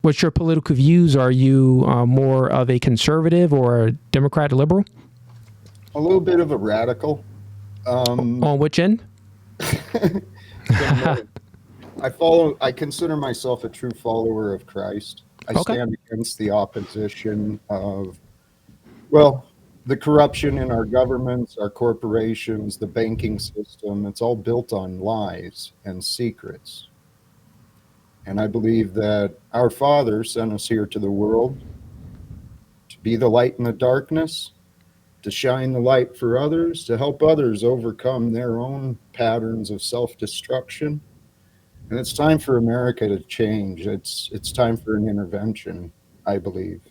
what's your political views? Are you more of a conservative or a Democrat, liberal? A little bit of a radical. On which end? I consider myself a true follower of Christ. I Okay. stand against the opposition of, well, the corruption in our governments, our corporations, the banking system. It's all built on lies and secrets. And I believe that our Father sent us here to the world to be the light in the darkness, to shine the light for others, to help others overcome their own patterns of self-destruction. And it's time for America to change. It's time for an intervention, I believe.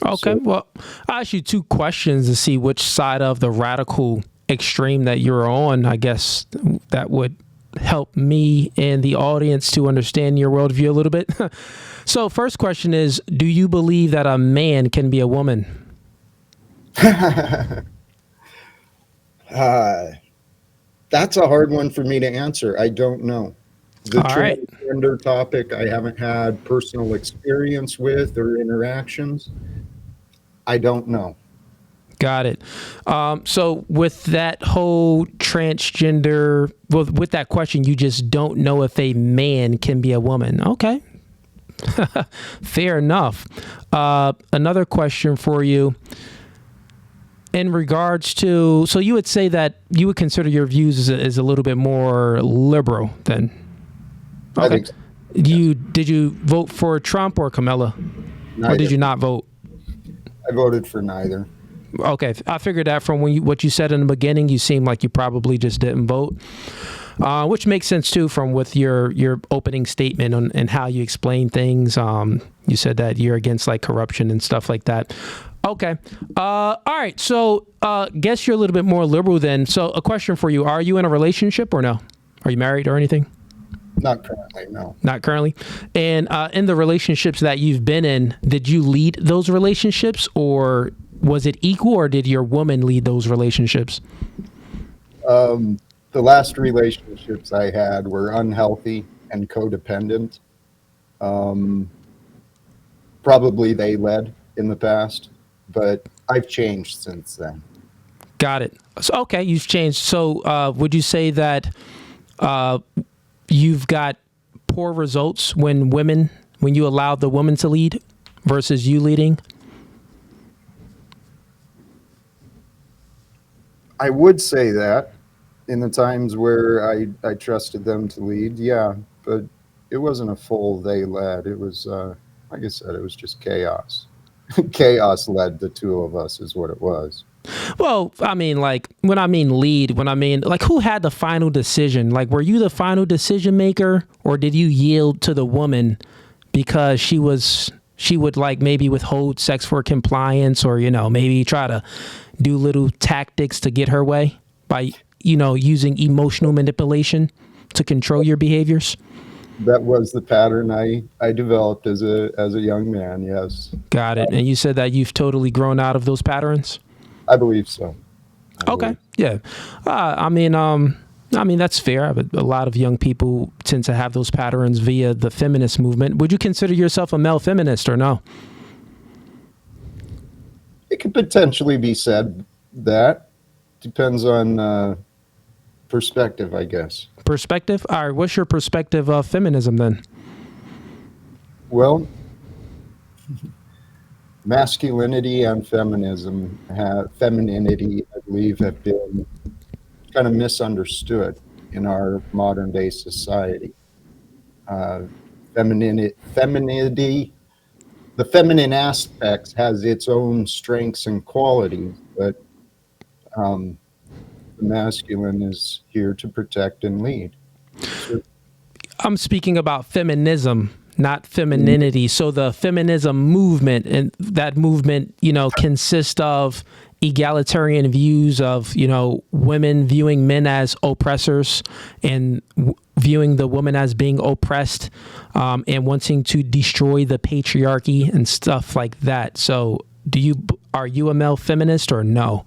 Okay. So, Well, I'll ask you two questions to see which side of the radical extreme that you're on. I guess that would help me and the audience to understand your worldview a little bit. So first question is, do you believe that a man can be a woman? that's a hard one for me to answer. I don't know. The All right. transgender topic, I haven't had personal experience with or interactions. I don't know. Got it. So with that whole transgender, well, with that question, you just don't know if a man can be a woman. Okay. Fair enough. Another question for you. In regards to, so you would say that you would consider your views as a little bit more liberal then? I think so. Did you vote for Trump or Kamala? Neither. Or did you not vote? I voted for neither. Okay, I figured that from what you said in the beginning, you seemed like you probably just didn't vote, which makes sense too from with your opening statement and how you explain things. You said that you're against like corruption and stuff like that. Okay, all right. So guess you're a little bit more liberal then. So a question for you: are you in a relationship or no? Are you married or anything? Not currently, no. Not currently. And in the relationships that you've been in, did you lead those relationships, or was it equal, or did your woman lead those relationships? The last relationships I had were unhealthy and codependent. Probably they led in the past, but I've changed since then. Got it. So, okay, you've changed. So would you say that you've got poor results when you allow the woman to lead versus you leading? I would say that in the times where I trusted them to lead, yeah, but it wasn't a full they led. It was, like I said, it was just chaos. Chaos led the two of us is what it was. Well, I mean, like, when I mean lead, like, who had the final decision? Like, were you the final decision maker, or did you yield to the woman because she would like maybe withhold sex for compliance, or, maybe try to do little tactics to get her way by, using emotional manipulation to control your behaviors? That was the pattern I developed as a young man, yes. Got it. And you said that you've totally grown out of those patterns? I believe so. Okay. Yeah. I mean, that's fair. A lot of young people tend to have those patterns via the feminist movement. Would you consider yourself a male feminist or no? It could potentially be said that. Depends on perspective, I guess. Perspective? All right. What's your perspective of feminism then? Well, masculinity and femininity, I believe, have been kind of misunderstood in our modern day society. Femininity, the feminine aspects has its own strengths and qualities, but the masculine is here to protect and lead. I'm speaking about feminism, not femininity. So the feminism movement, and that movement, consists of egalitarian views of, women viewing men as oppressors and viewing the woman as being oppressed, and wanting to destroy the patriarchy and stuff like that. So are you a male feminist or no?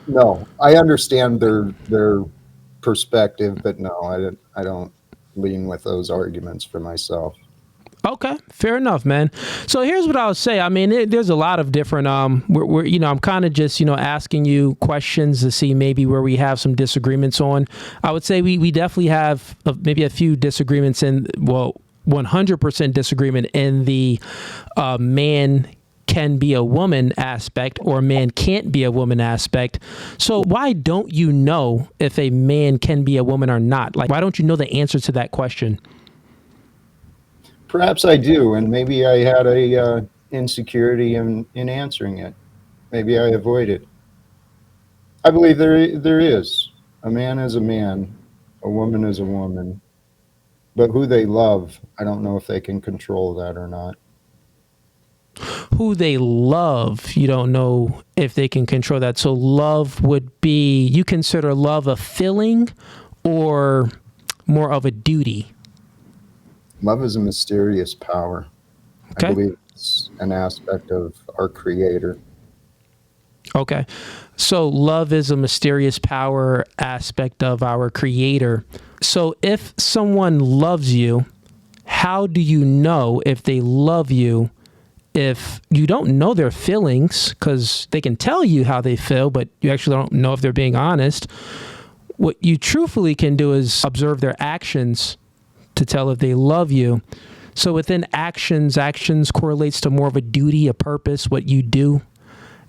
No, I understand their perspective, but no, I don't lean with those arguments for myself. Okay, fair enough, man. So here's what I'll say. I mean, there's a lot of different. We're I'm kind of just asking you questions to see maybe where we have some disagreements on. I would say we definitely have maybe a few disagreements 100% disagreement in the man can be a woman aspect or man can't be a woman aspect. So why don't you know if a man can be a woman or not? Like, why don't you know the answer to that question? Perhaps I do, and maybe I had a insecurity in answering it. Maybe I avoided. I believe there is. A man is a man, a woman is a woman. But who they love, I don't know if they can control that or not. Who they love, you don't know if they can control that. So love would be, you consider love a feeling or more of a duty? Love is a mysterious power. Okay. I believe it's an aspect of our Creator. Okay. So love is a mysterious power aspect of our Creator. So if someone loves you, how do you know if they love you if you don't know their feelings? Because they can tell you how they feel, but you actually don't know if they're being honest. What you truthfully can do is observe their actions to tell if they love you. So within actions correlates to more of a duty, a purpose, what you do.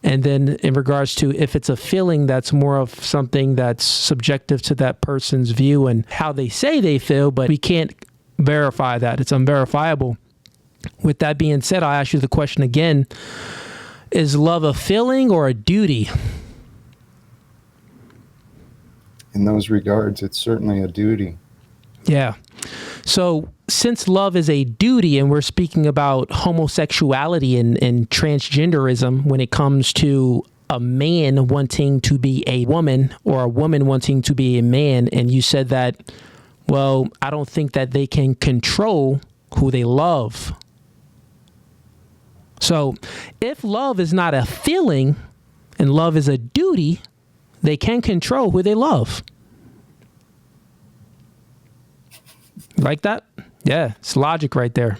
And then in regards to if it's a feeling, that's more of something that's subjective to that person's view and how they say they feel, but we can't verify that. It's unverifiable. With that being said, I'll ask you the question again. Is love a feeling or a duty? In those regards, it's certainly a duty. Yeah. So since love is a duty and we're speaking about homosexuality and transgenderism when it comes to a man wanting to be a woman or a woman wanting to be a man, and you said that, well, I don't think that they can control who they love. So if love is not a feeling and love is a duty, they can control who they love. Like that? Yeah, it's logic right there.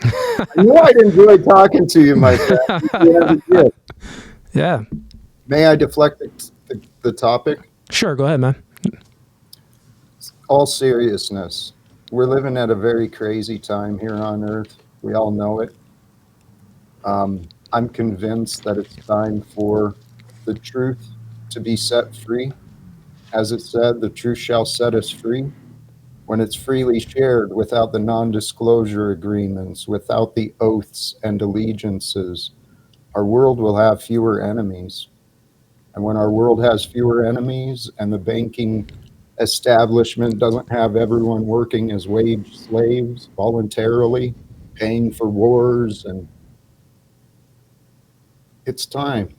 I'd enjoy talking to you, my friend. Yeah. May I deflect the topic? Sure, go ahead, man. All seriousness, we're living at a very crazy time here on Earth. We all know it. I'm convinced that it's time for the truth to be set free. As it said, the truth shall set us free. When it's freely shared without the non-disclosure agreements, without the oaths and allegiances, our world will have fewer enemies. And when our world has fewer enemies and the banking establishment doesn't have everyone working as wage slaves voluntarily, paying for wars, and it's time.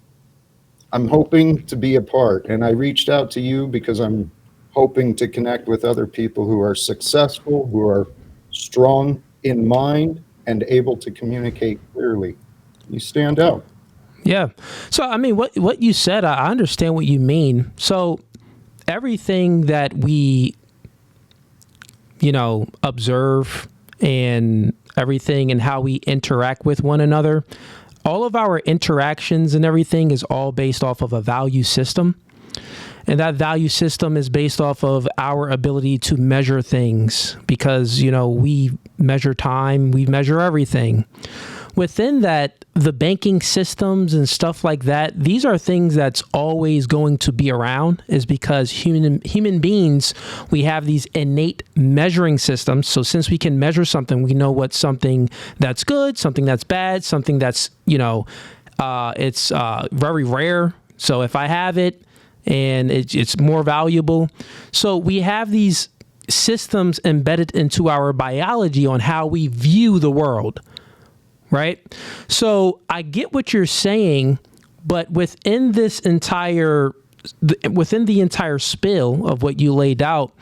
I'm hoping to be a part, and I reached out to you because I'm hoping to connect with other people who are successful, who are strong in mind and able to communicate clearly. You stand out. Yeah. So, I mean, what you said, I understand what you mean. So everything that we, observe and everything and how we interact with one another, all of our interactions and everything is all based off of a value system. And that value system is based off of our ability to measure things because, we measure time, we measure everything. Within that, the banking systems and stuff like that, these are things that's always going to be around is because human beings, we have these innate measuring systems. So since we can measure something, we know what something that's good, something that's bad, something that's, it's very rare. So if I have it, and it's more valuable. So we have these systems embedded into our biology on how we view the world, right? So I get what you're saying, but within the entire spill of what you laid out,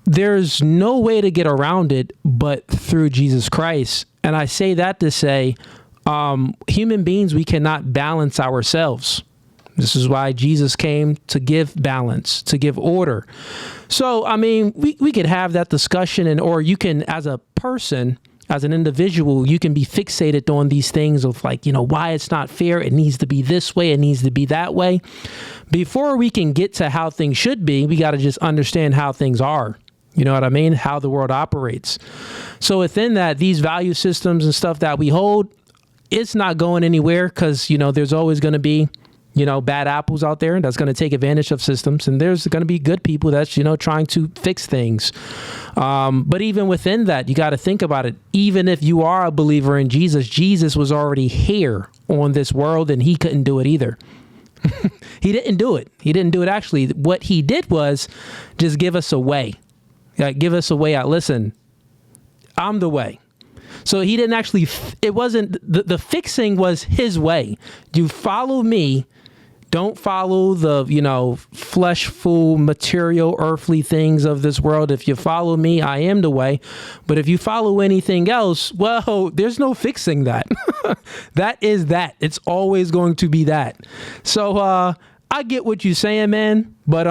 there's no way to get around it but through Jesus Christ. And I say that to say, human beings, we cannot balance ourselves. This is why Jesus came to give balance, to give order. So, I mean, we could have that discussion or you can, as a person, As an individual, you can be fixated on these things of like, why it's not fair. It needs to be this way. It needs to be that way. Before we can get to how things should be, we got to just understand how things are. You know what I mean? How the world operates. So within that, these value systems and stuff that we hold, it's not going anywhere because, there's always going to be, bad apples out there that's going to take advantage of systems. And there's going to be good people that's, trying to fix things. But even within that, you got to think about it. Even if you are a believer in Jesus, Jesus was already here on this world and he couldn't do it either. He didn't do it. He didn't do it. Actually, what he did was just give us a way. Give us a way out. Listen, I'm the way. So he didn't actually, it wasn't, the fixing was his way. You follow me. Don't follow the, fleshful, material, earthly things of this world. If you follow me, I am the way. But if you follow anything else, well, there's no fixing that. That is that. It's always going to be that. So I get what you're saying, man. But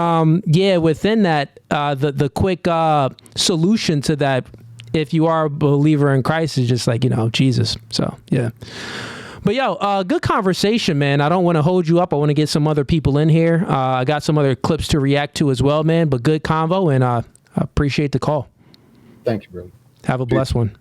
within that, the quick solution to that, if you are a believer in Christ, is just like, Jesus. So, yeah. But good conversation, man. I don't want to hold you up. I want to get some other people in here. I got some other clips to react to as well, man. But good convo, and I appreciate the call. Thank you, brother. Have a blessed one.